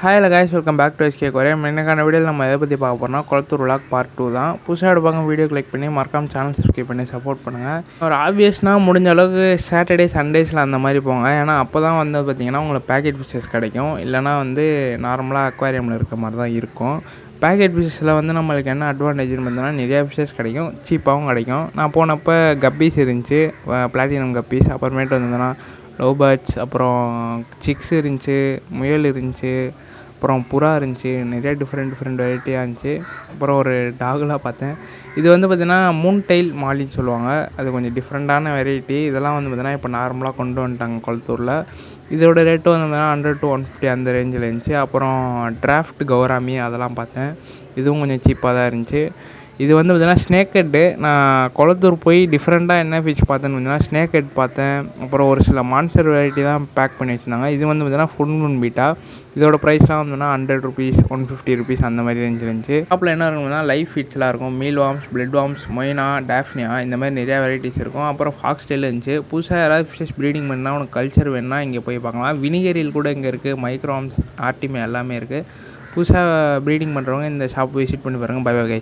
Hi guys, welcome back to SK Korean. இன்னைக்கான வீடியோவில் நம்ம எதை பற்றி பார்க்க போகிறோம்னா குளத்தூர் விலாக் பார்ட் 2 தான். புதுசாக எடுப்பாங்க வீடியோ கிளிக் பண்ணி மறக்காம சேனல் சப்ஸ்கிரைப் பண்ணி சப்போர்ட் பண்ணுங்கள். ஒரு ஆப்வியஸ்னால் முடிஞ்ச அளவுக்கு சாட்டர்டே சண்டேஸில் அந்த மாதிரி போங்க. ஏன்னா அப்போ தான் வந்து பார்த்திங்கன்னா உங்களுக்கு பேக்கெட் ஃபிஷஸ் கிடைக்கும். இல்லைனா வந்து நார்மலாக அக்வாரியமில் இருக்க மாதிரி தான் இருக்கும். பேக்கெட் ஃபிஷஸில் வந்து நம்மளுக்கு என்ன அட்வான்டேஜ்னு பார்த்தோன்னா நிறையா ஃபிஷஸ் கிடைக்கும், சீப்பாகவும் கிடைக்கும். நான் போனப்போ கப்பீஸ் இருந்துச்சு, பிளாட்டினம் கப்பீஸ். அப்புறமேட்டு வந்ததுன்னா லவ் பேர்ட்ஸ், அப்புறம் சிக்ஸ் இருந்துச்சு, முயல் இருந்துச்சு, அப்புறம் புறா இருந்துச்சு. நிறையா டிஃப்ரெண்ட் வெரைட்டியாக இருந்துச்சு. அப்புறம் ஒரு டாகுலாம் பார்த்தேன். இது வந்து பார்த்திங்கன்னா மூன் டைல் மாலின்னு சொல்லுவாங்க. அது கொஞ்சம் டிஃப்ரெண்ட்டான வெரைட்டி. இதெல்லாம் வந்து பார்த்திங்கன்னா இப்போ நார்மலாக கொண்டு வந்துட்டாங்க குளத்தூரில். இதோட ரேட்டு வந்து பார்த்திங்கன்னா 100 to 150 அந்த ரேஞ்சில் இருந்துச்சு. அப்புறம் டிராஃப்ட் கௌராமி அதெல்லாம் பார்த்தேன். இதுவும் கொஞ்சம் சீப்பாக தான் இருந்துச்சு. இது வந்து பார்த்திங்கன்னா ஸ்னேக் ஹெட்டு. நான் குளத்தூர் போய் டிஃப்ரெண்ட்டாக என்ன ஃபிஷ் பார்த்தேன்னு பார்த்தீங்கன்னா ஸ்னேக் ஹெட் பார்த்தேன். அப்புறம் ஒரு சில மான்ஸ்டர் வெரைட்டி தான் பேக் பண்ணி வச்சுருந்தாங்க. இது வந்து பார்த்திங்கன்னா ஃபுல் மூன் பீட்டா. இதோட ப்ரைஸ்லாம் வந்து 100 rupees 150 rupees அந்த மாதிரி ரேஞ்சில் இருந்துச்சு. ஷாப்பில் என்ன இருக்குன்னா லைஃப் ஃபீட்ஸ்லாம் இருக்கும். Meal worms, blood worms, moina, daphnia இந்த மாதிரி நிறையா வெரைட்டிஸ் இருக்கும். அப்புறம் ஃபாக்ஸ் டெயில் இருந்துச்சு. புதுசாக யாராவது ஃபிஷஸ் ப்ரீடிங் பண்ணால் உனக்கு கல்ச்சர் வேணுன்னா இங்கே போய் பார்க்கலாம். வினிகரியில் கூட இங்கே இருக்குது. மைக்ரோவார்ம்ஸ், ஆர்டிமே எல்லாமே இருக்குது. புதுசாக ப்ரீடிங் பண்ணுறவங்க இந்த ஷாப் விசிட் பண்ணி பாருங்கள். Bye bye guys.